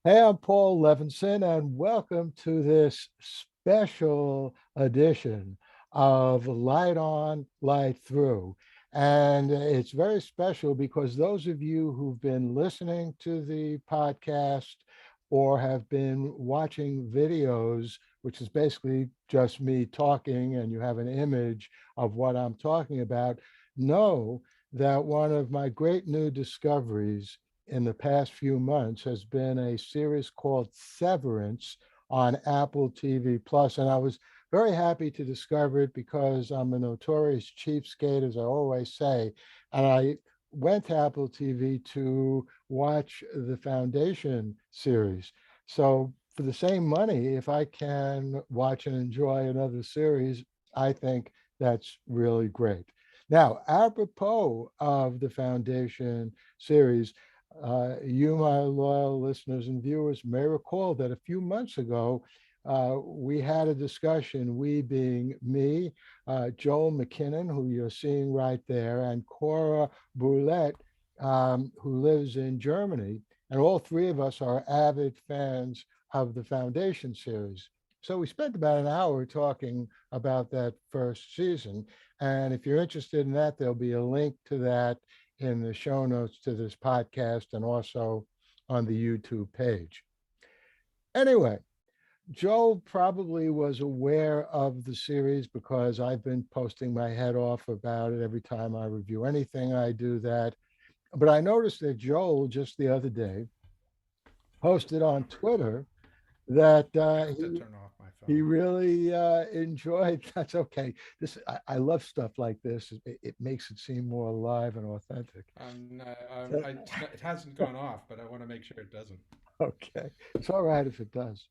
Hey, I'm Paul Levinson, and welcome to this special edition of Light On, Light Through. And it's very special because those of you who've been listening to the podcast or have been watching videos, which is basically just me talking, and you have an image of what I'm talking about, know that one of my great new discoveries in the past few months has been a series called Severance on Apple TV Plus, and I was very happy to discover it because I'm a notorious cheapskate, as I always say, and I went to Apple TV to watch the Foundation series. So for the same money, if I can watch and enjoy another series, I think that's really great. Now, apropos of the Foundation series, you, my loyal listeners and viewers, may recall that a few months ago, we had a discussion, we being me, Joel McKinnon, who you're seeing right there, and Cora Boulette, who lives in Germany. And all three of us are avid fans of the Foundation series. So we spent about an hour talking about that first season. And if you're interested in that, there'll be a link to that in the show notes to this podcast and also on the YouTube page. Anyway, Joe probably was aware of the series because I've been posting my head off about it every time I review anything. I do that. But I noticed that Joel just the other day posted on Twitter that I forgot to turn off my he phone. really enjoyed. That's okay. This I love stuff like this. It makes it seem more alive and authentic. It hasn't gone off, but I want to make sure it doesn't. Okay. It's all right if it does.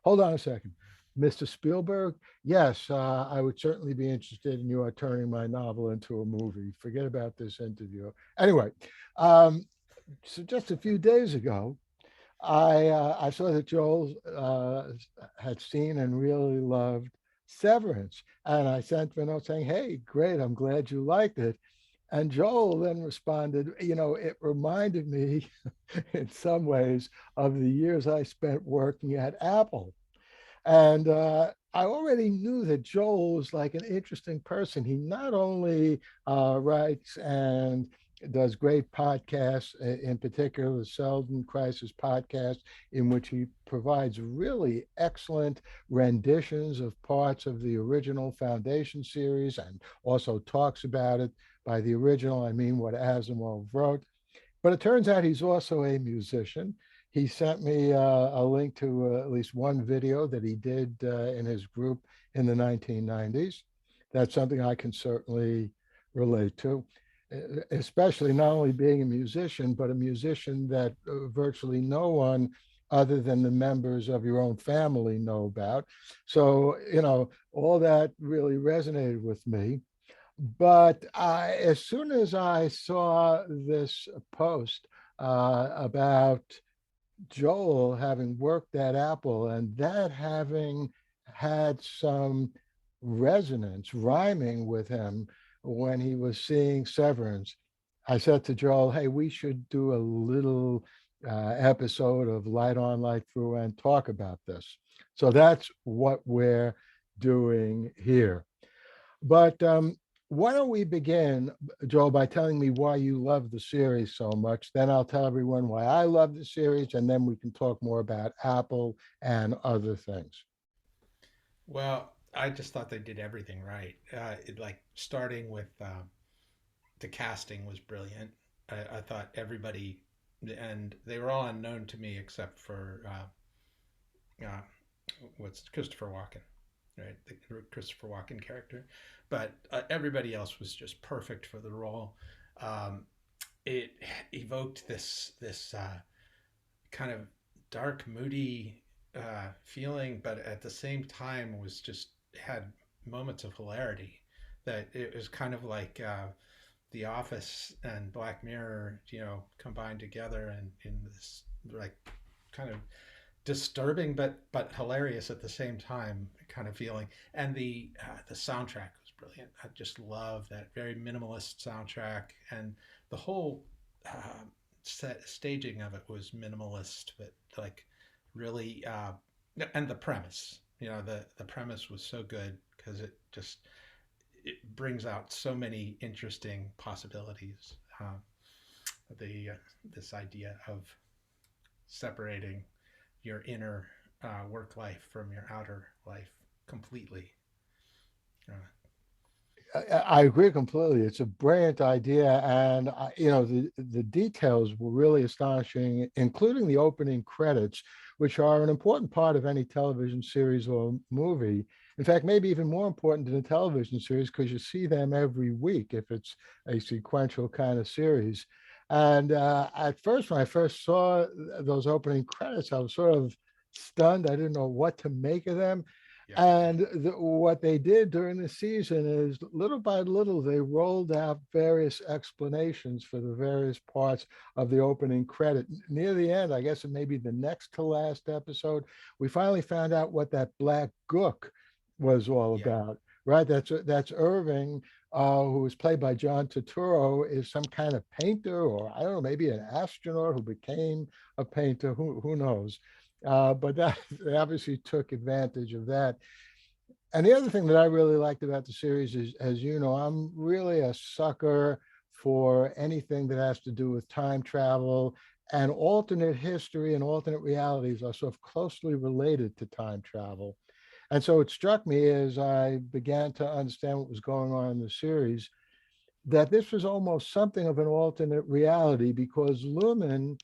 Hold on a second. Mr. Spielberg, yes, I would certainly be interested in you turning my novel into a movie. Forget about this interview. Anyway, um, so just a few days ago, I saw that Joel had seen and really loved Severance, and I sent him a note saying, "Hey, great! I'm glad you liked it." And Joel then responded, it reminded me in some ways of the years I spent working at Apple. And I already knew that Joel was like an interesting person. He not only writes and does great podcasts, in particular the Seldon Crisis podcast, in which he provides really excellent renditions of parts of the original Foundation series and also talks about it. By the original, I mean what Asimov wrote. But it turns out he's also a musician. He sent me a link to at least one video that he did in his group in the 1990s. That's something I can certainly relate to, especially not only being a musician, but a musician that virtually no one other than the members of your own family know about. So, all that really resonated with me. But as soon as I saw this post about Joel having worked at Apple and that having had some resonance, rhyming with him when he was seeing Severance, I said to Joel, hey, we should do a little episode of Light On, Light Through and talk about this. So that's what we're doing here. But why don't we begin, Joel, by telling me why you love the series so much? Then I'll tell everyone why I love the series, and then we can talk more about Apple and other things. Well, I just thought they did everything right. Like starting with the casting was brilliant. I thought everybody, and they were all unknown to me except for uh, what's Christopher Walken, right? The Christopher Walken character, but everybody else was just perfect for the role. Um, it evoked this kind of dark, moody feeling, but at the same time was just had moments of hilarity. That it was kind of like The Office and Black Mirror, combined together and in this like kind of disturbing but hilarious at the same time kind of feeling. And the soundtrack was brilliant. I just love that very minimalist soundtrack, and the whole staging of it was minimalist, but like really, and the premise. The premise was so good because it brings out so many interesting possibilities. The This idea of separating your inner work life from your outer life completely. Uh, I agree completely. It's a brilliant idea, and the details were really astonishing, including the opening credits, which are an important part of any television series or movie. In fact, maybe even more important than a television series because you see them every week if it's a sequential kind of series. And at first, when I first saw those opening credits, I was sort of stunned. I didn't know what to make of them. yeah, And what they did during the season is little by little, they rolled out various explanations for the various parts of the opening credit. Near the end, I guess it may be the next to last episode, we finally found out what that black gook was all yeah, about, right? That's Irving, who was played by John Turturro, is some kind of painter, or I don't know, maybe an astronaut who became a painter. Who knows? But that they obviously took advantage of that. And the other thing that I really liked about the series is, as you know, I'm really a sucker for anything that has to do with time travel, and alternate history and alternate realities are sort of closely related to time travel. And so it struck me as I began to understand what was going on in the series that this was almost something of an alternate reality because Lumen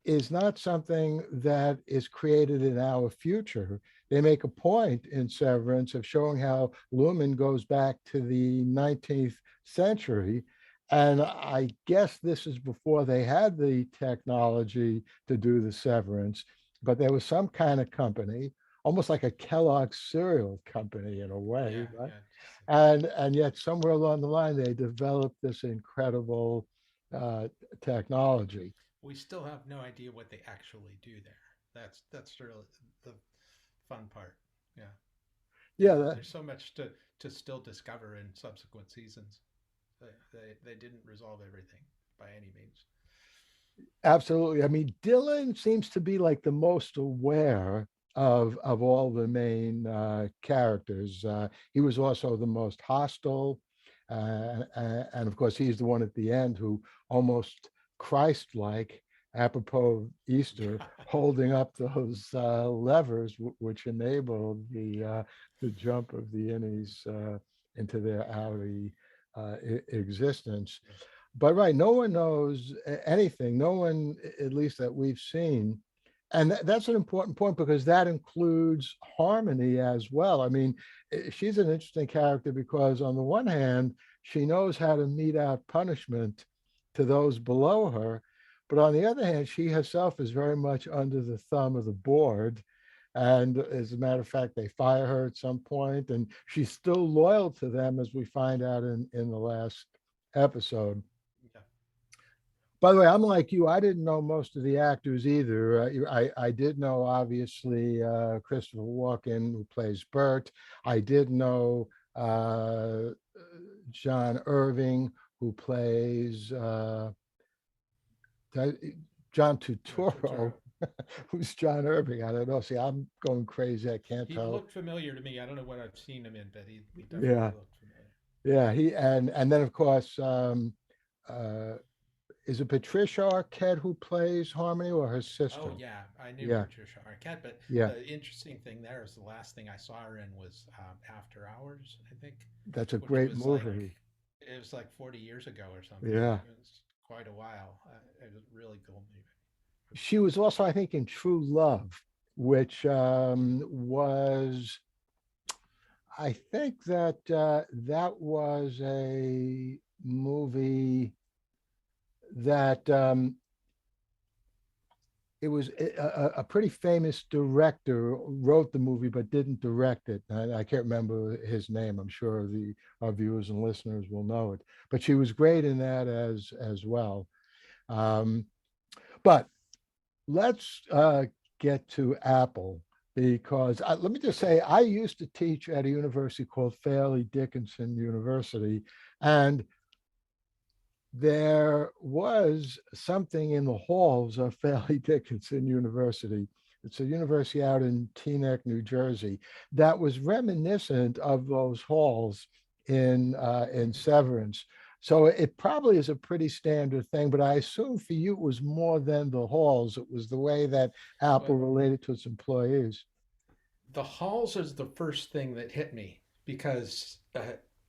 is not something that is created in our future. They make a point in Severance of showing how Lumen goes back to the 19th century. And I guess this is before they had the technology to do the severance, but there was some kind of company, almost like a Kellogg cereal company in a way, yeah, right? yeah. Just like And yet somewhere along the line they developed this incredible uh, technology. we still have no idea what they actually do there. That's really the fun part. Yeah, Yeah, there's so much to still discover in subsequent seasons. They didn't resolve everything by any means. absolutely. I mean, Dylan seems to be like the most aware of all the main characters. He was also the most hostile, and of course, he's the one at the end who almost Christ-like, apropos of Easter, Yeah, holding up those levers which enabled the jump of the Innies into their outer existence. yeah, But right, no one knows anything. No one, at least that we've seen, and that's an important point because that includes Harmony as well. I mean, she's an interesting character because on the one hand, she knows how to mete out punishment to those below her, but on the other hand, she herself is very much under the thumb of the board. And as a matter of fact, they fire her at some point, and she's still loyal to them, as we find out in the last episode. yeah. By the way, I'm like you. I didn't know most of the actors either. I did know, obviously, Christopher Walken, who plays Bert. I did know John Irving, who plays John Turturro. Turturro. Who's John Irving? I don't know. See, I'm going crazy. I can't He tell. looked familiar to me. I don't know what I've seen him in, but he definitely Yeah, looked familiar. yeah. He and then of course, uh, is it Patricia Arquette who plays Harmony or her Oh sister? yeah, I knew Yeah, Patricia Arquette, but yeah. the interesting thing there is the last thing I saw her in was After Hours, I think, That's a which great was like movie. it was like 40 years ago or something. Yeah. It was quite a while. It was a really cool movie. She was also, I think, in True Love, which was, I think that that was a movie that it was a pretty famous director wrote the movie but didn't direct it. I can't remember his name. I'm sure the our viewers and listeners will know it. But she was great in that as well. Um, but let's get to Apple because let me just Okay. say I used to teach at a university called Fairleigh Dickinson University, and there was something in the halls of Fairleigh Dickinson University It's a university out in Teaneck, New Jersey, that was reminiscent of those halls in Severance. So it probably is a pretty standard thing, but I assume for you it was more than the halls. It was the way that Apple But related to its employees. the halls is the first thing that hit me because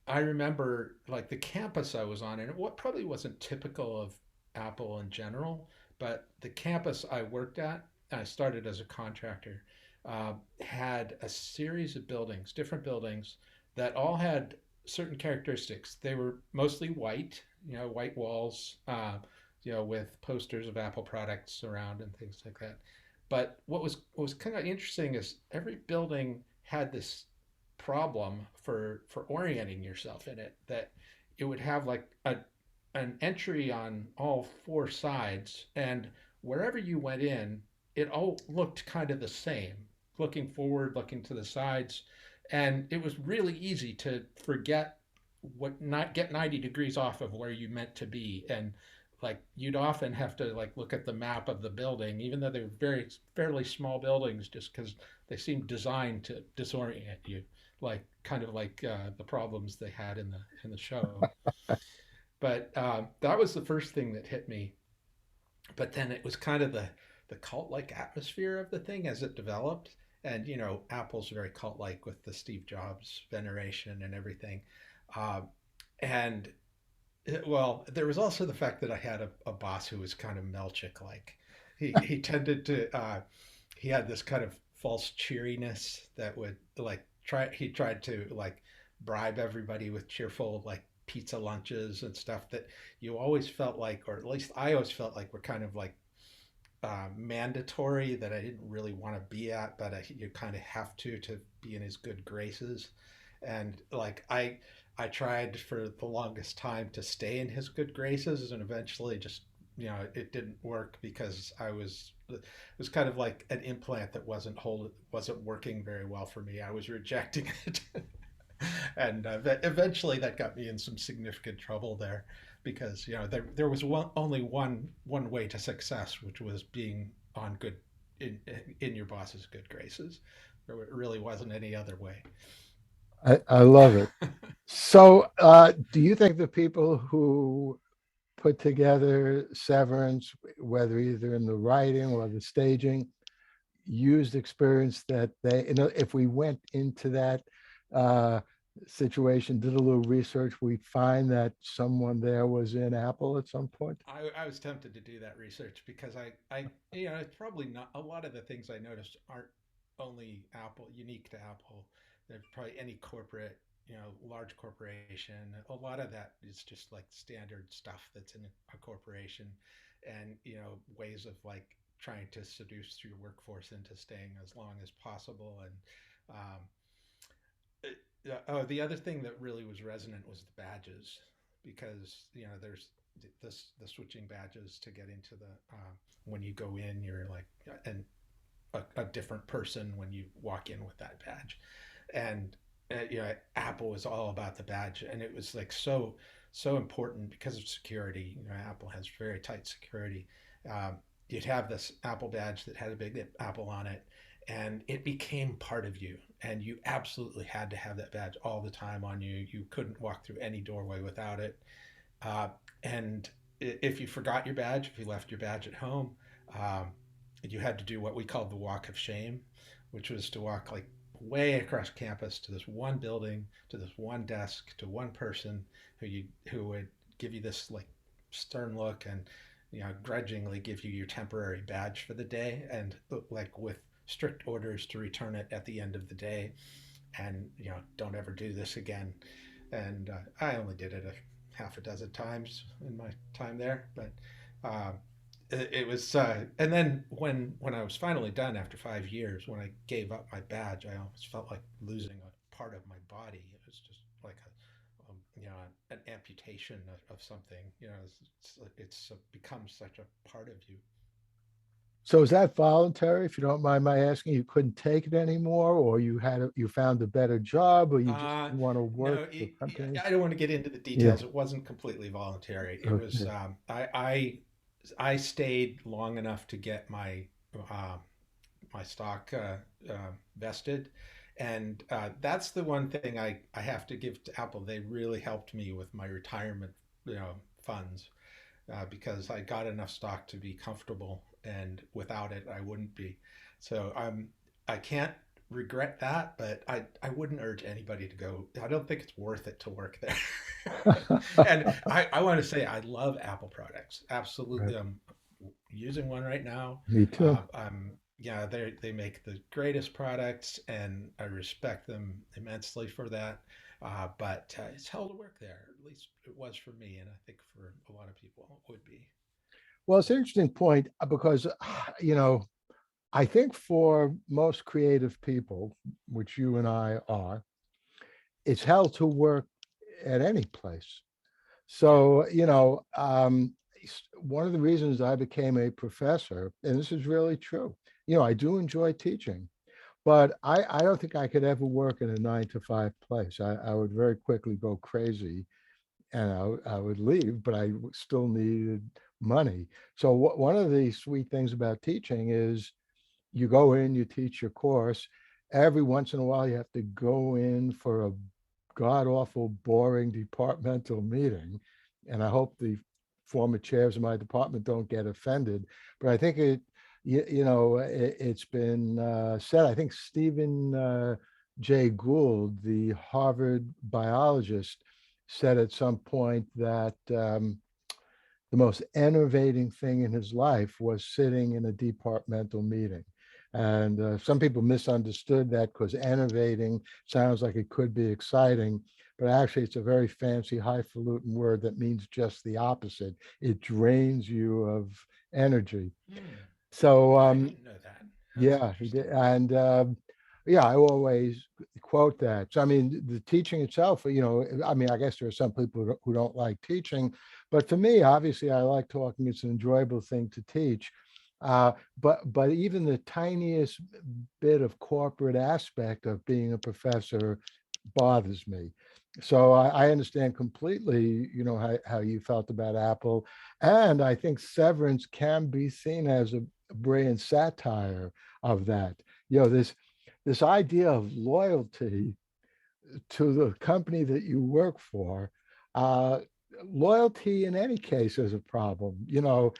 I remember like the campus I was on, and what probably wasn't typical of Apple in general, but the campus I worked at, I started as a contractor, had a series of buildings, different buildings that all had certain characteristics. They were mostly white, white walls, with posters of Apple products around and things like that. But what was kind of interesting is every building had this problem for orienting yourself in it, that it would have like an entry on all four sides, and wherever you went in, it all looked kind of the same, looking forward, looking to the sides, and it was really easy to forget what, not get 90 degrees off of where you meant to be. And like you'd often have to like look at the map of the building, even though they were very fairly small buildings, just because they seemed designed to disorient you, like kind of like the problems they had in the show. But that was the first thing that hit me. But then it was kind of the cult like atmosphere of the thing as it developed. And Apple's very cult like with the Steve Jobs veneration and everything. Uh, and well, there was also the fact that I had a boss who was kind of Melchick like. He tended to he had this kind of false cheeriness that would like he tried to like bribe everybody with cheerful like pizza lunches and stuff that you always felt like, or at least I always felt like, were kind of like mandatory, that I didn't really want to be at, but you kind of have to be in his good graces. And like I tried for the longest time to stay in his good graces, and eventually just it didn't work because it was kind of like an implant that wasn't working very well for me. I was rejecting it. And eventually that got me in some significant trouble there, because there was only one way to success, which was being on good in your boss's good graces. There really wasn't any other way. I love it. So, do you think the people who put together Severance, whether either in the writing or the staging, used experience that if we went into that uh, situation, did a little research, we'd find that someone there was in Apple at some point? I was tempted to do that research because it's probably not, a lot of the things I noticed aren't only Apple, unique to Apple. There's probably any corporate, large corporation. A lot of that is just like standard stuff that's in a corporation, and ways of like trying to seduce your workforce into staying as long as possible. And um, oh, the other thing that really was resonant was the badges, because there's the switching badges to get into the when you go in, you're like and a different person when you walk in with that badge. And Apple was all about the badge, and it was like so important because of security. Apple has very tight security. You'd have this Apple badge that had a big Apple on it, and it became part of you, and you absolutely had to have that badge all the time on you. You couldn't walk through any doorway without it. And if you forgot your badge, if you left your badge at home, um, you had to do what we called the walk of shame, which was to walk like way across campus to this one building, to this one desk, to one person who would give you this like stern look, and grudgingly give you your temporary badge for the day, and like with strict orders to return it at the end of the day, and don't ever do this again. And I only did it a half a dozen times in my time there, but uh, it was and then when I was finally done after 5 years, when I gave up my badge, I almost felt like losing a part of my body. It was just like an amputation of something. It's become such a part of you. So is that voluntary, if you don't mind my asking? You couldn't take it anymore, or you found a better job, or you just Uh, didn't want to work no, for the company? I don't want to get into the Yeah. details. It wasn't completely voluntary. It was Okay. I stayed long enough to get my uh, my stock vested, and that's the one thing I have to give to Apple. They really helped me with my retirement, funds, because I got enough stock to be comfortable, and without it, I wouldn't be. So I can't regret that, but I wouldn't urge anybody to go. I don't think it's worth it to work there. And I want to say I love Apple products. Right. Absolutely. I'm using one right now. Me too. Yeah, they make the greatest products, and I respect them immensely for that. But it's hell to work there. At least it was for me, and I think for a lot of people it would be. Well, it's an interesting point because, you know, I think for most creative people, which you and I are, it's hell to work at any place. Yeah. So, you know, one of the reasons I became a professor, and this is really true, you know, I do enjoy teaching, but I don't think I could ever work in a 9 to 5 place. I would very quickly go crazy and I would leave, but still needed money. So one of the sweet things about teaching is you go in, you teach your course. Every once in a while, you have to go in for a god awful, boring departmental meeting. And I hope the former chairs of my department don't get offended. But I think it's been said. I think Stephen Jay Gould, the Harvard biologist, said at some point that the most enervating thing in his life was sitting in a departmental meeting. And some people misunderstood that because enervating sounds like it could be exciting, but actually it's a very fancy, highfalutin word that means just the opposite. It drains you of energy. Hmm. So I didn't know that. That's yeah, he interesting. did. And yeah, I always quote that. So, I mean, the teaching itself, you know, I mean, I guess there are some people who don't like teaching, but for me, obviously, I like talking. It's an enjoyable thing to teach. But even the tiniest bit of corporate aspect of being a professor bothers me. So I understand completely, you know, how you felt about Apple. And I think Severance can be seen as a brilliant satire of that. You know, this idea of loyalty to the company that you work for. Uh, Loyalty in any case is a problem. You know,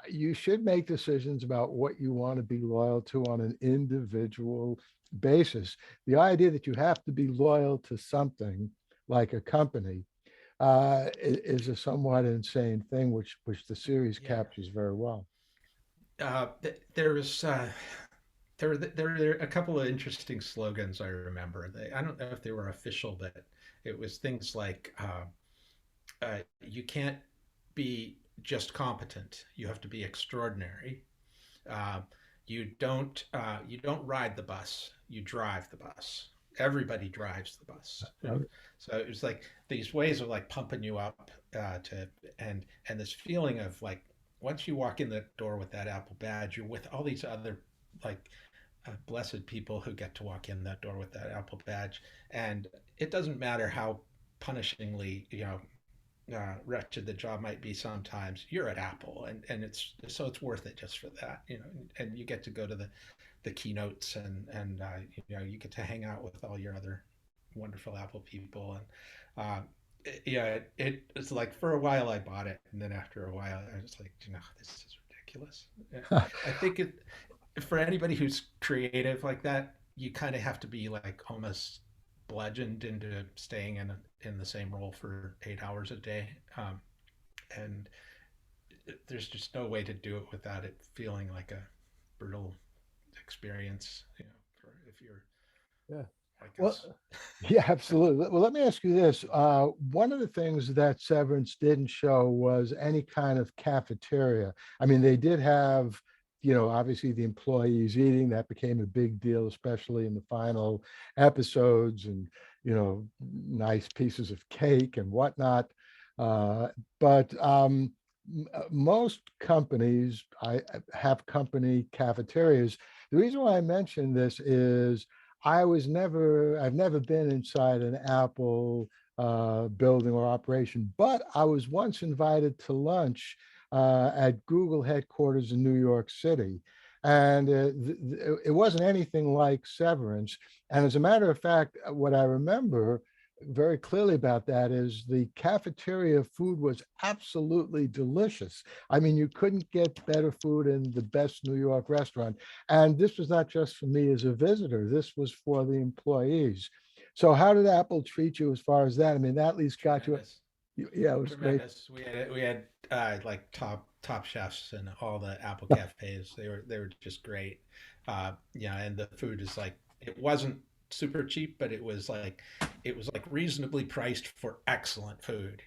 you should make decisions about what you want to be loyal to on an individual basis. The idea that you have to be loyal to something like a company is a somewhat insane thing, which the series Yeah. captures very well. There was there were a couple of interesting slogans I remember. I don't know if they were official, but it was things like you can't be just competent. You have to be extraordinary. Uh, you don't ride the bus. You drive the bus. Everybody drives the bus. So it was like these ways of like pumping you up to and this feeling of like once you walk in the door with that Apple badge, you're with all these other like blessed people who get to walk in that door with that Apple badge, and it doesn't matter how punishingly wretched the job might be sometimes, you're at Apple, and it's worth it just for that, and you get to go to the keynotes, and you get to hang out with all your other wonderful Apple people, and yeah, it's like for a while I bought it, and then after a while I was like, this is ridiculous. I think it for anybody who's creative like that, you kind of have to be like almost bludgeoned into staying in the same role for 8 hours a day, and there's just no way to do it without it feeling like a brutal experience. If you're Yeah. like Well, us. yeah, absolutely. Well, let me ask you this. One of the things that Severance didn't show was any kind of cafeteria. I mean, they did have, you know, obviously the employees eating. That became a big deal, especially in the final episodes, and, you know, nice pieces of cake and whatnot. But most companies have company cafeterias. The reason why I mention this is I've never been inside an Apple building or operation, but I was once invited to lunch at Google headquarters in New York City. and it wasn't anything like Severance. And as a matter of fact, what I remember very clearly about that is the cafeteria food was absolutely delicious. I mean, you couldn't get better food in the best New York restaurant. And this was not just for me as a visitor, this was for the employees. So, how did Apple treat you as far as that? I mean, that at least got you. Tremendous. Yeah, it was great. Tremendous. We had like top chefs in all the Apple cafes. They were just great. Yeah, and the food is like it wasn't super cheap, but it was like reasonably priced for excellent food.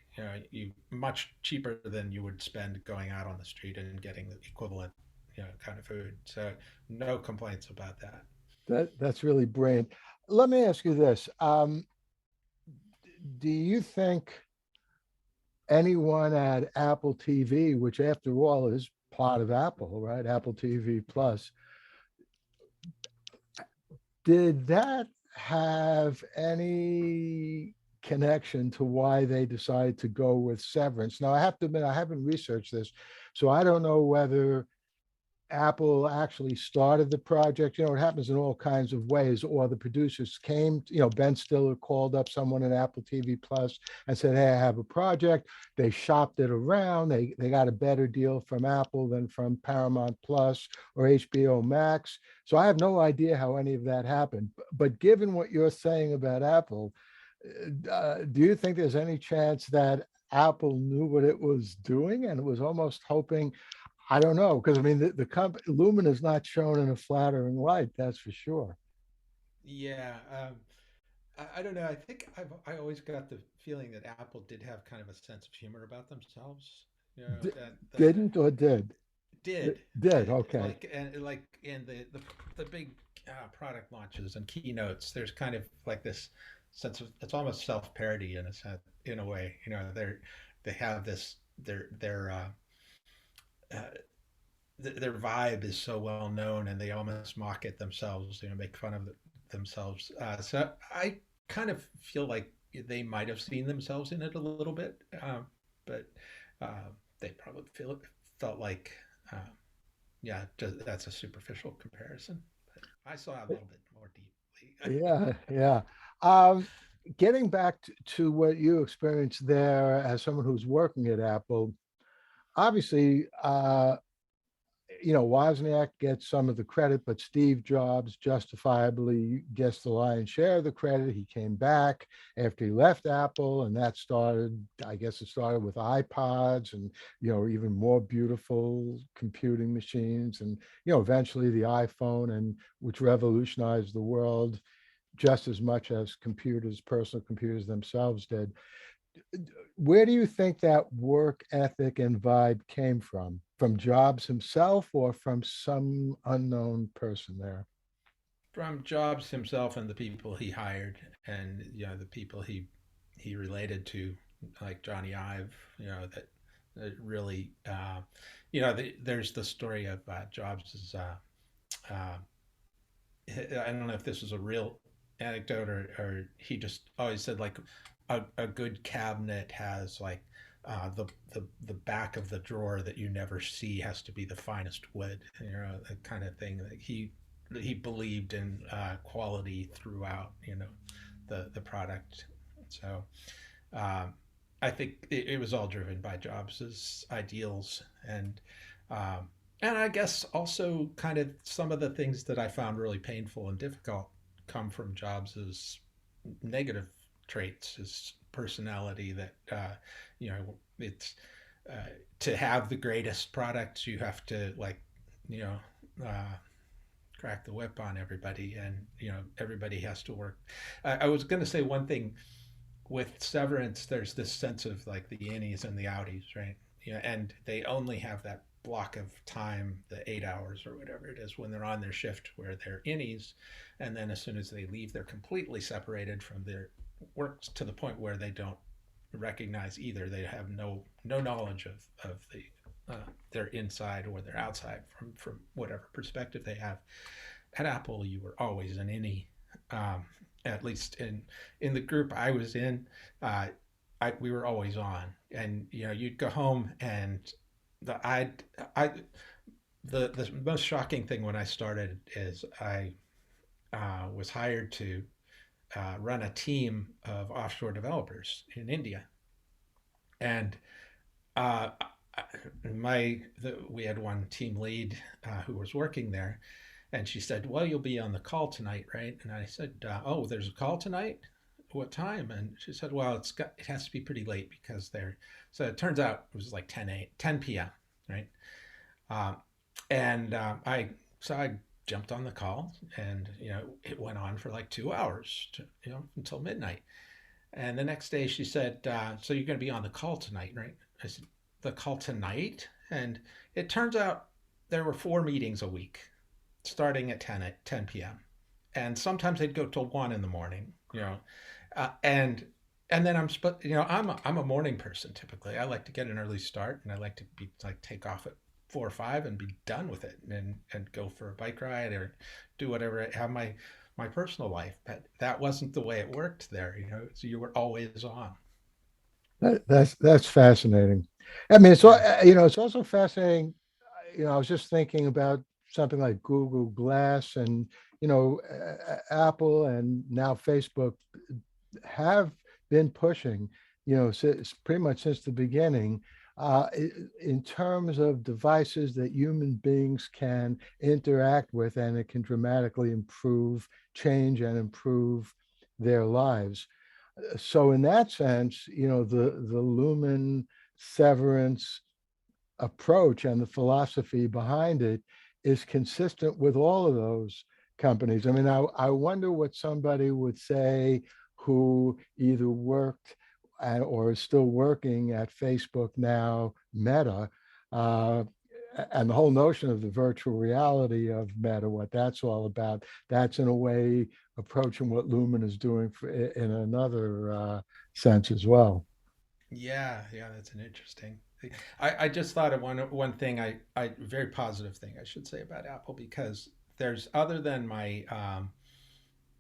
You much cheaper than you would spend going out on the street and getting the equivalent, kind of food. So no complaints about that. That's really brilliant. Let me ask you this: do you think anyone at Apple TV, which after all is part of Apple, right? Apple TV Plus, did that have any connection to why they decided to go with Severance? Now, I have to admit, I haven't researched this, so I don't know whether Apple actually started the project. It happens in all kinds of ways. Or the producers came, Ben Stiller called up someone at Apple TV Plus and said, "Hey, I have a project." They shopped it around. They got a better deal from Apple than from Paramount Plus or HBO Max. So I have no idea how any of that happened. But given what you're saying about Apple, do you think there's any chance that Apple knew what it was doing and was almost hoping? I don't know, because I mean, the company Lumen is not shown in a flattering light, that's for sure. Yeah, I don't know. I think I always got the feeling that Apple did have kind of a sense of humor about themselves. D- And didn't or did? Did, okay. in the big product launches and keynotes, there's kind of like this sense of it's almost self parody in a sense, in a way. They have this uh, their vibe is so well known, and they almost mock it themselves. Make fun of themselves. So I kind of feel like they might have seen themselves in it a little bit, but uh, they probably felt like, uh, yeah, that's a superficial comparison. But I saw a little bit more deeply. Yeah, yeah. Um, Getting back to what you experienced there as someone who's working at Apple, obviously, Wozniak gets some of the credit, but Steve Jobs justifiably gets the lion's share of the credit. He came back after he left Apple, and that started, I guess it started with iPods and, even more beautiful computing machines and, eventually the iPhone, and which revolutionized the world just as much as computers, personal computers themselves did. Where do you think that work ethic and vibe came from? From Jobs himself or from some unknown person there? From Jobs himself and the people he hired, and the people he related to, like Johnny Ive. That really, there's the story of Jobs's. Uh, I don't know if this is a real anecdote, or he just always said like a good cabinet has like the back of the drawer that you never see has to be the finest wood, that kind of thing. That he believed in quality throughout, the product. So um, I think it was all driven by Jobs's ideals, and I guess also kind of some of the things that I found really painful and difficult come from Jobs's negative traits, his personality. That it's to have the greatest products, you have to like you know uh, crack the whip on everybody, and everybody has to work. I was going to say one thing with Severance. There's this sense of like the innies and the outies, right? And they only have that block of time, the 8 hours or whatever it is, when they're on their shift, where they're innies, and then as soon as they leave, they're completely separated from their work to the point where they don't recognize either. They have no knowledge of their inside or their outside from whatever perspective they have. At Apple, you were always an innie. Um, at least in the group I was in, uh, we were always on, and you'd go home, and the I the most shocking thing when I started is I was hired to run a team of offshore developers in India, and uh, we had one team lead who was working there, and she said, "Well, you'll be on the call tonight, right?" And I said, "Oh, there's a call tonight. What time?" And she said, "Well, it has to be pretty late because they're." So it turns out it was like 10 p.m. Right, um, and I jumped on the call, and it went on for like 2 hours, until midnight. And the next day she said, "So you're going to be on the call tonight, right?" I said, "The call tonight?" And it turns out there were 4 meetings a week, starting at 10 p.m. And sometimes they'd go till 1 in the morning, and then I'm a morning person typically. I like to get an early start, and I like to be like take off at 4 or 5 and be done with it, and go for a bike ride or do whatever. Have my personal life, but that wasn't the way it worked there. So you were always on. That's fascinating. I mean, Yeah. it's also fascinating. I was just thinking about something like Google Glass and Apple and now Facebook have been pushing, pretty much since the beginning, in terms of devices that human beings can interact with, and it can dramatically change and improve their lives. So in that sense, the Lumen Severance approach and the philosophy behind it is consistent with all of those companies. I mean, I wonder what somebody would say who either worked or is still working at Facebook now, Meta, uh, and the whole notion of the virtual reality of Meta, what that's all about. That's in a way approaching what Lumen is doing in another sense as well. Yeah, yeah, that's an interesting thing. I just thought of one thing, I very positive thing I should say about Apple, because there's, other than my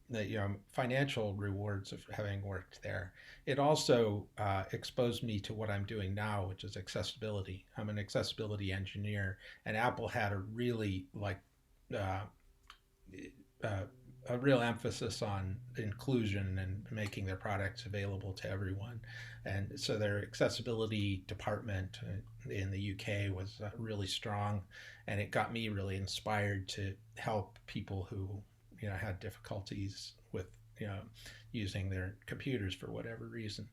the financial rewards of having worked there, it also exposed me to what I'm doing now, which is accessibility. I'm an accessibility engineer, and Apple had a really uh, uh, a real emphasis on inclusion and making their products available to everyone. And so their accessibility department in the UK was really strong, and it got me really inspired to help people who had difficulties with you know using their computers for whatever reason.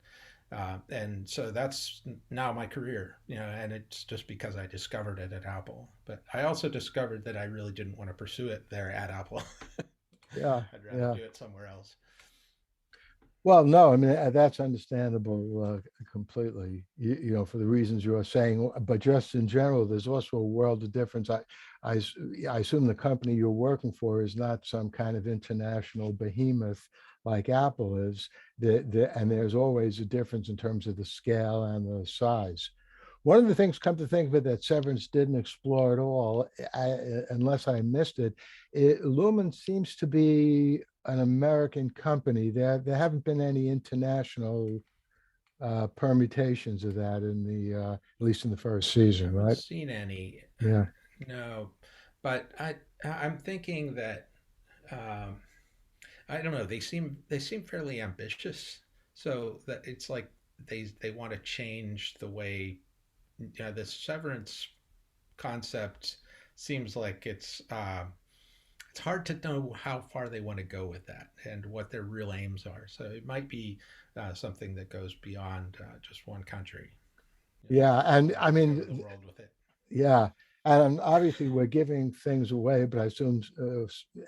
And so that's now my career, and it's just because I discovered it at Apple. But I also discovered that I really didn't want to pursue it there at Apple. Yeah, I'd rather yeah. do it somewhere else. Well, no, I mean, that's understandable completely, for the reasons you are saying. But just in general, there's also a world of difference. I assume the company you're working for is not some kind of international behemoth like Apple is. And there's always a difference in terms of the scale and the size. One of the things, come to think of it, that Severance didn't explore at all, unless I missed it, Lumen seems to be an American company. There haven't been any international permutations of that in at least in the first I season, haven't right? seen any. Yeah. No, but I'm thinking that um, I don't know. They seem fairly ambitious, so that it's like they want to change the way the severance concept seems like it's hard to know how far they want to go with that and what their real aims are. So it might be something that goes beyond just one country. Yeah. And They I could cover the mean, world with it. yeah. And obviously, we're giving things away, but I assume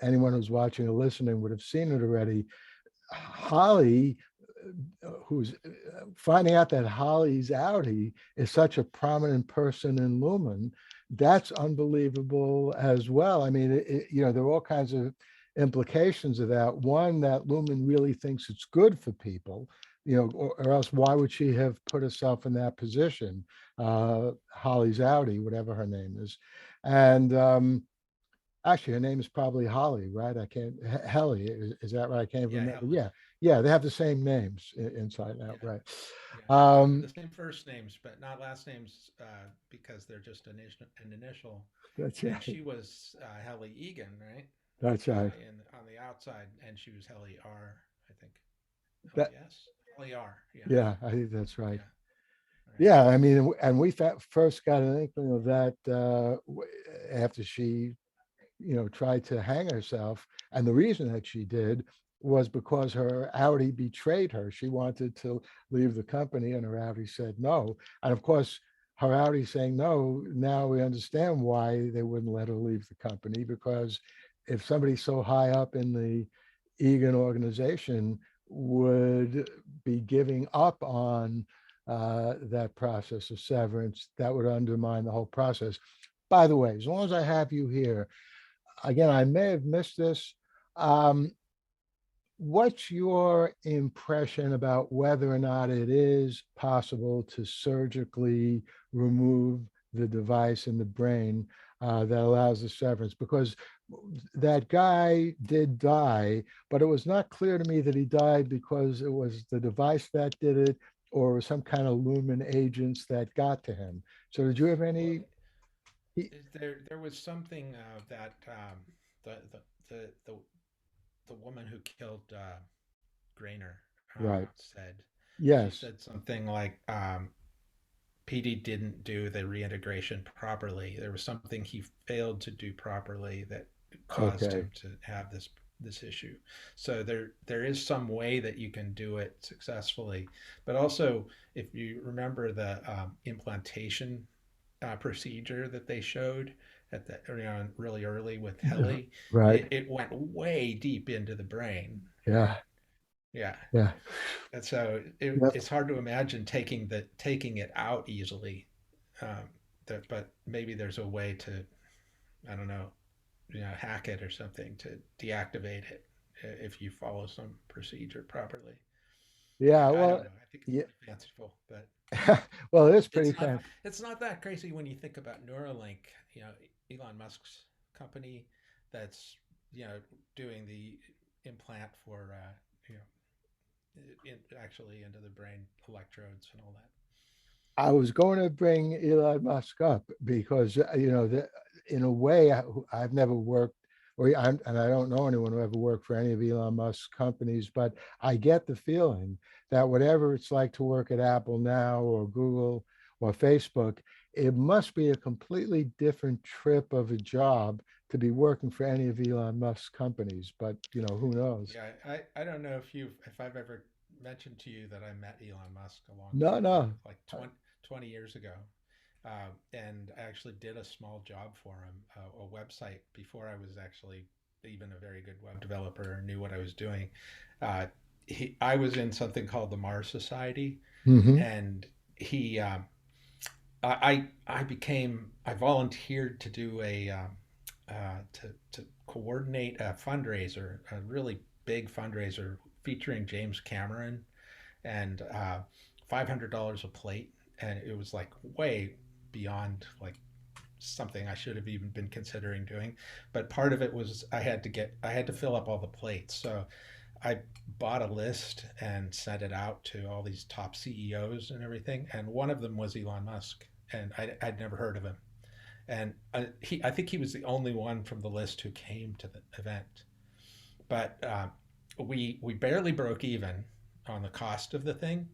anyone who's watching or listening would have seen it already. Holly, who's finding out that Holly's outie is such a prominent person in Lumen, that's unbelievable as well. I mean, there are all kinds of implications of that. One, that Lumen really thinks it's good for people, or else why would she have put herself in that position? Holly's outie, whatever her name is. And actually, her name is probably Holly, right? I can't, Helly, is that right? I can't Yeah, remember. Helly. Yeah, yeah, they have the same names inside and out, Yeah, right? yeah. The Um, same first names, but not last names because they're just an initial. That's and right. she was Helly Egan, right? That's right. In on the outside, and she was Helly R, I think. That, Helly S, Helly R. Yeah, yeah, I think that's right. yeah, right. Yeah, I mean, and we first got an inkling of that after she, tried to hang herself. And the reason that she did was because her outie betrayed her. She wanted to leave the company, and her outie said no. And of course, her outie saying no, now we understand why they wouldn't let her leave the company, because if somebody so high up in the Egan organization would be giving up on that process of severance, that would undermine the whole process. By the way, as long as I have you here, again, I may have missed this. Um, what's your impression about whether or not it is possible to surgically remove the device in the brain that allows the severance? Because that guy did die, but it was not clear to me that he died because it was the device that did it or some kind of lumen agents that got to him. So did you have Well, any? He, there was something that the, the the the the woman who killed Grainer right. said. She Yes. said something like PD didn't do the reintegration properly. There was something he failed to do properly that caused Okay. him to have this issue. So there is some way that you can do it successfully, but also if you remember the implantation procedure that they showed at the really early with Helly, Right. it went way deep into the brain, right? Yeah. Yeah, Yeah. and so Yep. it's hard to imagine taking it out easily. Um, but maybe there's a way to, I don't know, hack it or something to deactivate it if you follow some procedure properly. Yeah. I don't Well, know. I think it's yeah. pretty fanciful, but Well, it is pretty it's not fun. it's not that crazy when you think about Neuralink. You know, Elon Musk's company that's doing the implant for actually into the brain electrodes and all that. I was going to bring Elon Musk up because in a way I've never worked, and I don't know anyone who ever worked for any of Elon Musk's companies, but I get the feeling that whatever it's like to work at Apple now or Google or Facebook, it must be a completely different trip of a job to be working for any of Elon Musk's companies. But who knows? Yeah, I don't know if I've ever mentioned to you that I met Elon Musk a long No, time ago, no. like 20 years ago. And I actually did a small job for him, a website before I was actually even a very good web developer or knew what I was doing. Uh, I was in something called the Mars Society, Hmm. and he, I volunteered to do to coordinate a fundraiser, a really big fundraiser featuring James Cameron and $500 a plate, and it was like way beyond like something I should have even been considering doing. But part of it was I had to fill up all the plates, so I bought a list and sent it out to all these top CEOs and everything, and one of them was Elon Musk, and I'd never heard of him, and I think he was the only one from the list who came to the event, but we barely broke even on the cost of the thing.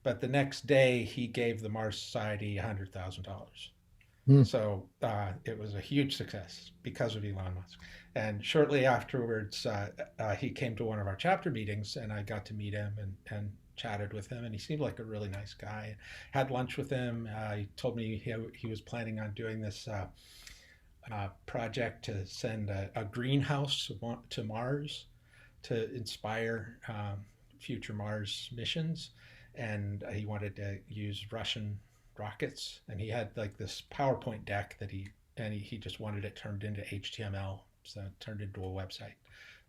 But the next day, he gave the Mars Society $100,000. So it was a huge success because of Elon Musk. And shortly afterwards, he came to one of our chapter meetings, and I got to meet him and chatted with him. And he seemed like a really nice guy. Had lunch with him. He told me he was planning on doing this project to send a greenhouse to Mars to inspire future Mars missions, and he wanted to use Russian rockets. And he had like this PowerPoint deck that he just wanted it turned into HTML, so it turned into a website.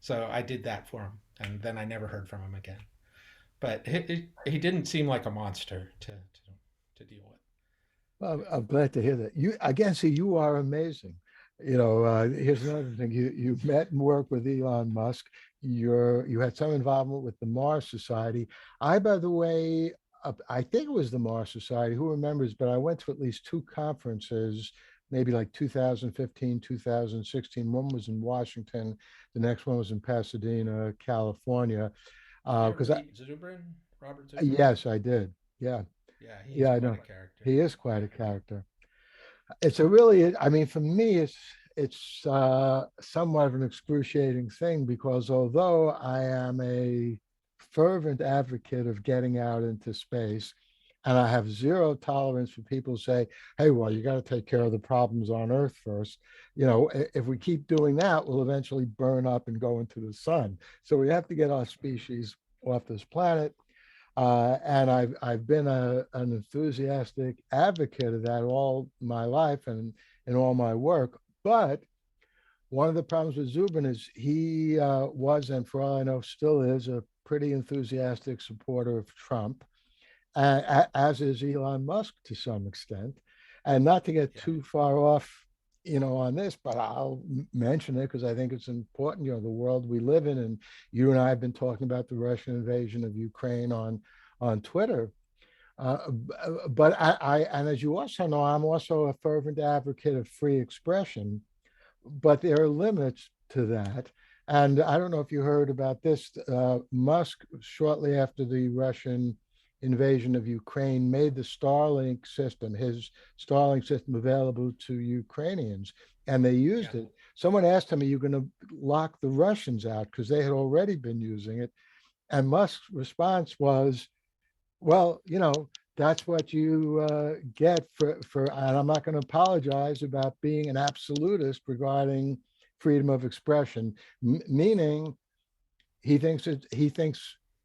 So I did that for him, and then I never heard from him again. But he didn't seem like a monster to deal with. Well, I'm glad to hear that. You again, see, you are amazing. Here's another thing. You met and worked with Elon Musk. You had some involvement with the Mars Society. By the way, I think it was the Mars Society. Who remembers? But I went to at least two conferences maybe like 2015, 2016. One was in Washington, the next one was in Pasadena, California. You ever Because meet Zubrin, Robert Zubrin? yes, I did. Yeah, Yeah, he's yeah, I quite know. a character. He is quite Yeah, a character. It's a really, I mean, for me, it's somewhat of an excruciating thing because although I am a fervent advocate of getting out into space, and I have zero tolerance for people who say, "Hey, well, you got to take care of the problems on Earth first." You know, if we keep doing that, we'll eventually burn up and go into the sun. So we have to get our species off this planet. And I've been an enthusiastic advocate of that all my life and in all my work. But one of the problems with Zubin is he was, and for all I know, still is a pretty enthusiastic supporter of Trump, as is Elon Musk to some extent. And not to get yeah, too far off, on this, but I'll mention it because I think it's important. The world we live in, and you and I have been talking about the Russian invasion of Ukraine on Twitter. But and as you also know, I'm also a fervent advocate of free expression, but there are limits to that. And I don't know if you heard about this. Musk, shortly after the Russian invasion of Ukraine, made the Starlink system, his Starlink system, available to Ukrainians, and they yeah, used it. Someone asked him, "Are you going to lock the Russians out?" Because they had already been using it. And Musk's response was, well, that's what you get and I'm not going to apologize about being an absolutist regarding freedom of expression, meaning he thinks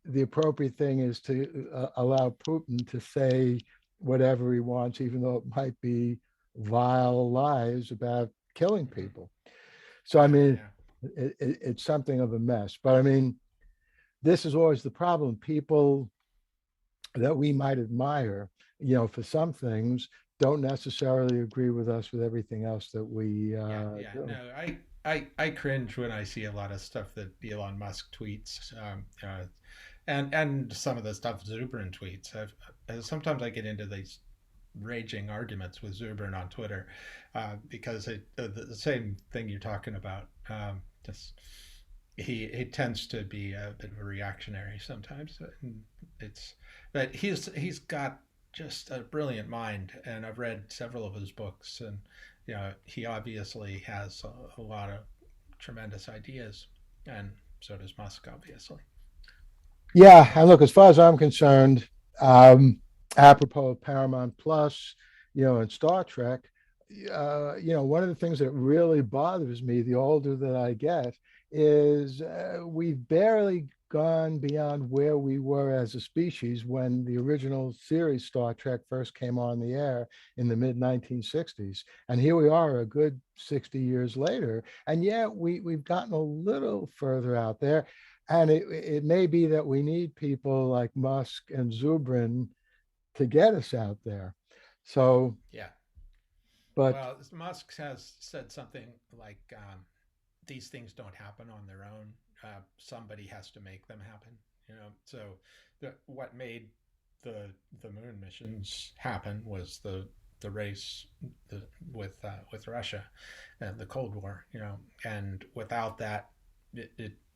the appropriate thing is to allow Putin to say whatever he wants, even though it might be vile lies about killing hmm people. So, I yeah, mean, yeah, it's something of a mess. But I mean, this is always the problem. People that we might admire, for some things, don't necessarily agree with us with everything else that we yeah, yeah. do. No, I cringe when I see a lot of stuff that Elon Musk tweets, and some of the stuff Zubrin tweets. Sometimes I get into these raging arguments with Zubrin on Twitter because the same thing you're talking about. Just he tends to be a bit of a reactionary sometimes. It's but he's got just a brilliant mind, and I've read several of his books, and he obviously has a lot of tremendous ideas, and so does Musk, obviously. Yeah, and look, as far as I'm concerned, um, apropos of Paramount Plus, and Star Trek, one of the things that really bothers me the older that I get is we've barely gone beyond where we were as a species when the original series Star Trek first came on the air in the mid 1960s. And here we are a good 60 years later. And yeah, we've gotten a little further out there. And it may be that we need people like Musk and Zubrin to get us out there. So, Yeah. but Well, Musk has said something like these things don't happen on their own. Somebody has to make them happen. So what made the the moon missions happen was the race the, with Russia and the Cold War. And without that,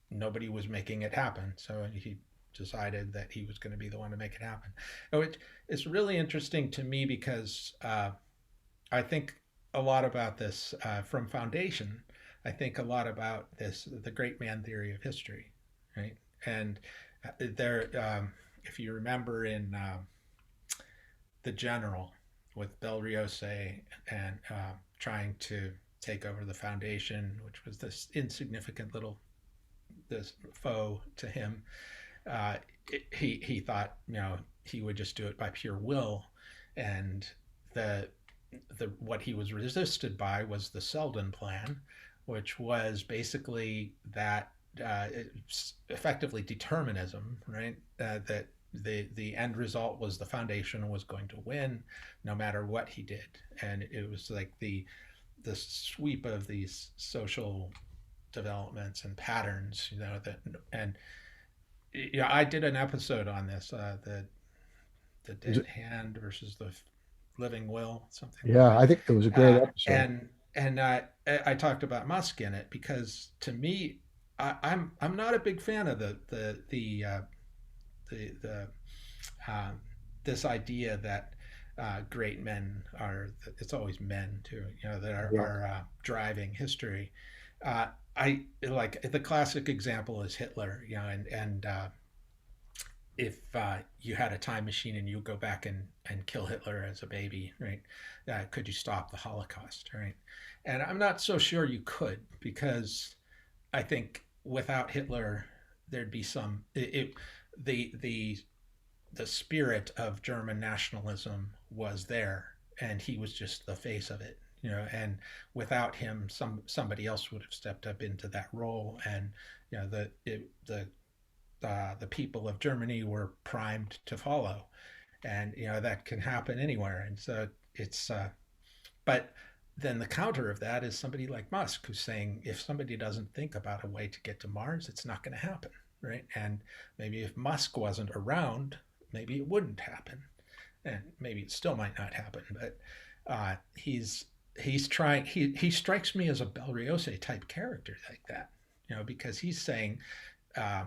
nobody was making it happen. So he decided that he was going to be the one to make it happen. Oh, it's really interesting to me because I think a lot about this from Foundation. I think a lot about this, the great man theory of history, right? And there, if you remember in The General with Belriose and trying to take over the Foundation, which was this insignificant little this foe to him, uh, he thought he would just do it by pure will, and the what he was resisted by was the Selden plan, which was basically that effectively determinism, right? That the end result was the Foundation was going to win, no matter what he did, and it was like the sweep of these social developments and patterns, that and yeah, I did an episode on this, the dead hand versus the living will, something like Yeah, that. I think it was a great Uh, episode. and I talked about Musk in it because to me, I'm not a big fan of the um, this idea that great men are, it's always men too, that Yeah. are driving history. I like the classic example is Hitler, and if you had a time machine and you go back and kill Hitler as a baby, right? Could you stop the Holocaust, right? And I'm not so sure you could, because I think without Hitler, there'd be the the spirit of German nationalism was there, and he was just the face of it, And without him, somebody else would have stepped up into that role, and the people of Germany were primed to follow, and that can happen anywhere, and so it's but then the counter of that is somebody like Musk, who's saying if somebody doesn't think about a way to get to Mars, it's not going to happen, right? And maybe if Musk wasn't around, maybe it wouldn't happen, and maybe it still might not happen. But he's trying. He strikes me as a Belriose type character like that, because he's saying, uh,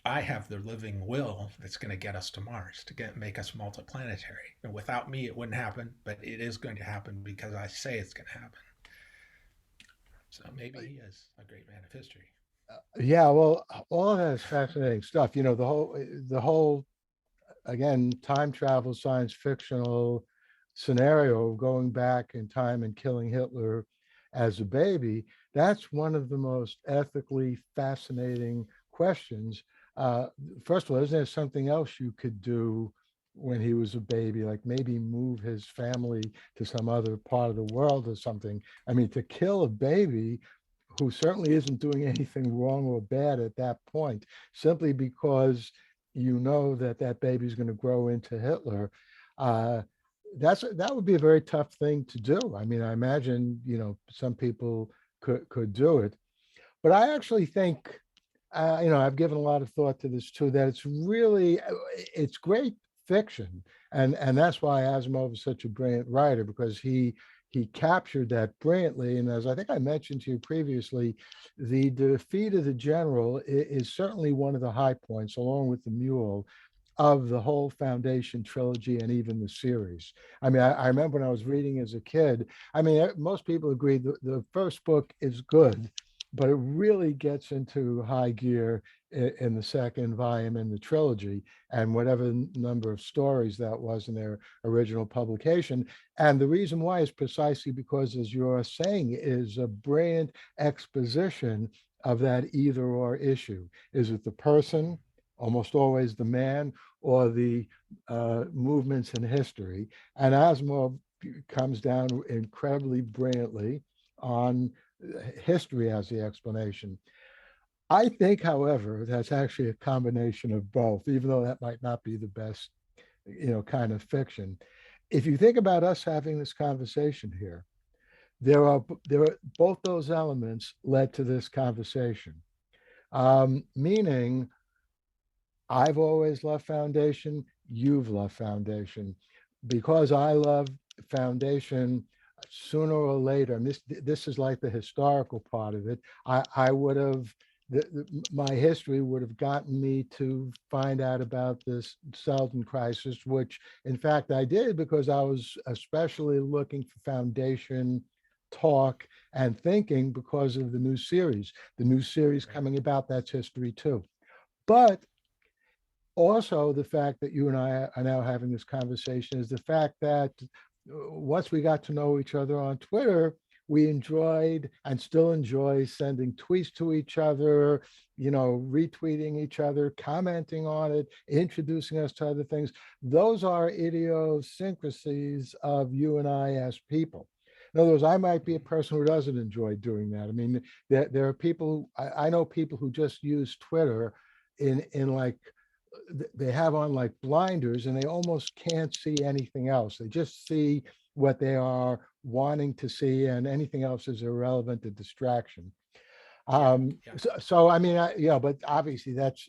I have the living will that's going to get us to Mars, to make us multiplanetary. And without me, it wouldn't happen, but it is going to happen because I say it's going to happen. So maybe he is a great man of history. Yeah, well, all of that is fascinating stuff. The whole again, time travel, science fictional scenario of going back in time and killing Hitler as a baby, that's one of the most ethically fascinating questions. Uh, First of all, isn't there something else you could do when he was a baby, like maybe move his family to some other part of the world or something? I mean, to kill a baby who certainly isn't doing anything wrong or bad at that point, simply because you know that that baby's going to grow into Hitler. Uh, that would be a very tough thing to do. I mean, I imagine some people could do it, but I actually think I've given a lot of thought to this too. That it's great fiction, and that's why Asimov is such a brilliant writer, because he captured that brilliantly. And as I think I mentioned to you previously, the defeat of the general is certainly one of the high points, along with the mule, of the whole Foundation trilogy and even the series. I mean, I remember when I was reading as a kid. I mean, most people agree the first book is good, but it really gets into high gear in the second volume in the trilogy, and whatever number of stories that was in their original publication. And the reason why is precisely because, as you're saying, is a brilliant exposition of that either or issue. Is it the person, almost always the man, or the movements in history? And Asimov comes down incredibly brilliantly on history as the explanation. I think, however, that's actually a combination of both, even though that might not be the best, kind of fiction. If you think about us having this conversation here, there are both those elements led to this conversation. Meaning, I've always loved Foundation. You've loved Foundation. Because I love Foundation, sooner or later, and this is like the historical part of it. I would have my history would have gotten me to find out about this Selden crisis, which in fact I did because I was especially looking for Foundation talk and thinking because of the new series. The new series Right. coming about, that's history too. But also the fact that you and I are now having this conversation is the fact that once we got to know each other on Twitter, we enjoyed and still enjoy sending tweets to each other, retweeting each other, commenting on it, introducing us to other things. Those are idiosyncrasies of you and I as people. In other words, I might be a person who doesn't enjoy doing that. I mean, there are people, I know people who just use Twitter in like they have on like blinders and they almost can't see anything else. They just see what they are wanting to see, and anything else is irrelevant, a distraction. Yeah. Yeah. So I mean, but obviously that's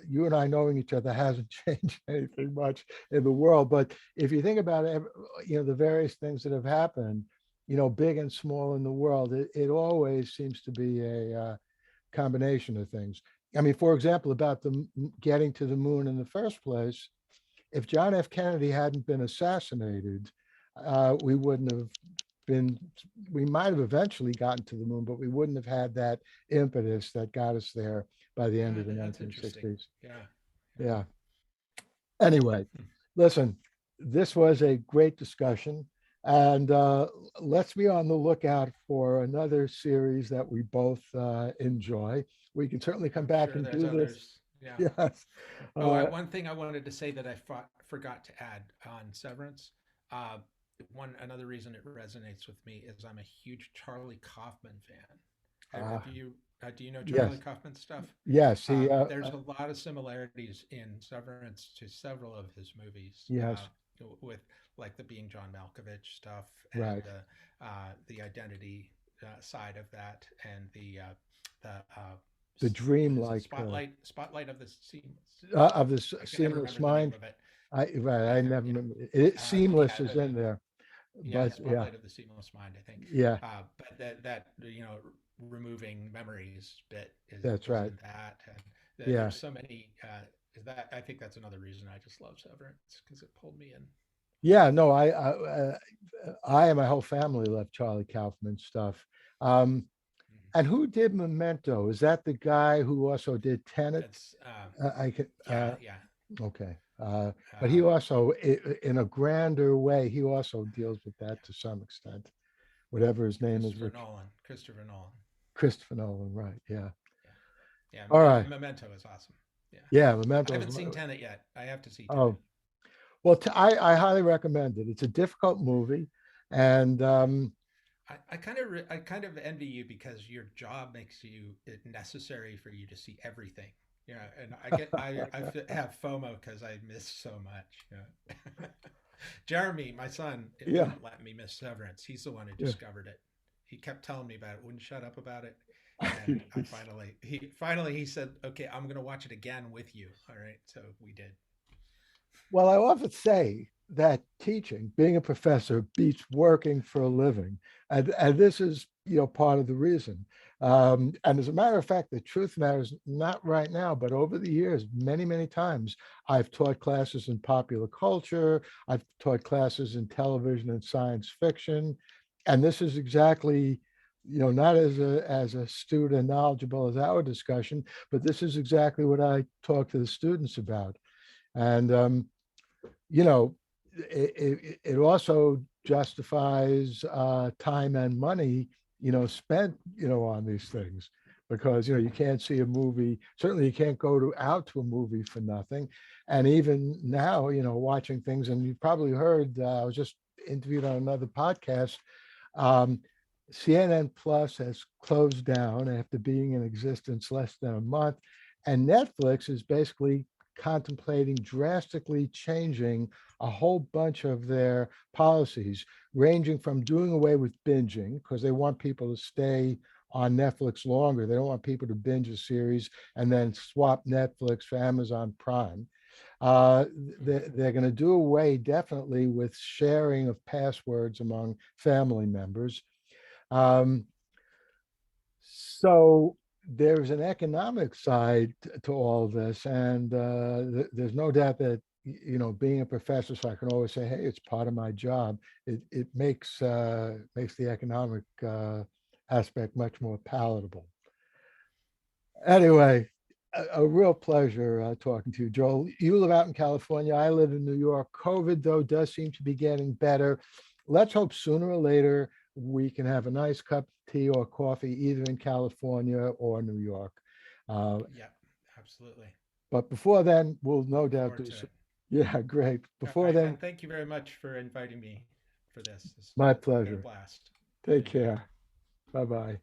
you and I knowing each other hasn't changed anything much in the world. But if you think about it, the various things that have happened, big and small in the world, it always seems to be a combination of things. I mean, for example, about the getting to the moon in the first place, if John F. Kennedy hadn't been assassinated, we wouldn't have been, we might have eventually gotten to the moon, but we wouldn't have had that impetus that got us there by the end Yeah, of the that's interesting. 1960s. Yeah. Yeah. Yeah. Anyway, Hmm. listen, this was a great discussion. And let's be on the lookout for another series that we both enjoy. We can certainly come I'm back sure and there's do this. others. Yeah. Yes. Oh, Uh, one thing I wanted to say that I forgot to add on Severance. Uh, one another reason it resonates with me is I'm a huge Charlie Kaufman fan. uh, Have you? Do you know Charlie yes. Kaufman stuff? Yes. He, There's a lot of similarities in Severance to several of his movies, yes. with like the Being John Malkovich stuff and Right. the identity side of that, and the The what dream is it? like Spotlight of the Seamless. of the I can never seamless remember the name mind. of it. I never Yeah, remember it. Seamless yeah, is in there, yeah. but yeah, Spotlight of the Seamless Mind, I think. yeah, But that removing memories bit that's is right. in that, and Yeah, there's so many. Is that I think that's another reason I just love Severance because it pulled me in. yeah. No, I and my whole family love Charlie Kaufman stuff. Um, Mhm. and who did Memento? Is that the guy who also did Tenet? That's I can. yeah, yeah. Okay. But he Uh, also, in a grander way, he also deals with that to some extent. Whatever his name is, Christopher Rich Nolan. Christopher Nolan. Christopher Nolan. Right. Yeah. Yeah, All yeah. right. Memento is awesome. Yeah, Yeah. I Mementos. haven't seen Tenet yet. I have to see Tenet. Oh, well, I highly recommend it. It's a difficult movie, and I kind of envy you because your job makes it necessary for you to see everything. Yeah, and have FOMO because I miss so much. Yeah. Jeremy, my son, it yeah, wouldn't let me miss Severance. He's the one who yeah. discovered it. He kept telling me about it, wouldn't shut up about it. And I finally he said, "Okay, I'm gonna watch it again with you." All right, so we did. Well, I often say that teaching, being a professor, beats working for a living, and this is part of the reason. And as a matter of fact, the truth matters not right now, but over the years, many times, I've taught classes in popular culture. I've taught classes in television and science fiction, and this is exactly. Not as astute and knowledgeable as our discussion, but this is exactly what I talk to the students about. And you know, it also justifies time and money, spent, on these things because, you can't see a movie. Certainly you can't go out to a movie for nothing. And even now, watching things, and you probably heard, I was just interviewed on another podcast. Um, CNN Plus has closed down after being in existence less than a month. And Netflix is basically contemplating drastically changing a whole bunch of their policies, ranging from doing away with binging because they want people to stay on Netflix longer. They don't want people to binge a series and then swap Netflix for Amazon Prime. Uh, Mhm. they're going to do away definitely with sharing of passwords among family members. Um, so there's an economic side to all this, and there's no doubt that being a professor, so I can always say, hey, it's part of my job. It makes the economic aspect much more palatable. Anyway, a real pleasure talking to you, Joel. You live out in California. I live in New York. COVID, though, does seem to be getting better. Let's hope sooner or later we can have a nice cup of tea or coffee, either in California or New York. Uh, Yeah, absolutely. but before then, we'll no Looking doubt forward do to so. it. Yeah, great. All Before right, then, and thank you very much for inviting me for this. my I've had a pleasure. blast. Take Enjoyed it. care. Bye bye.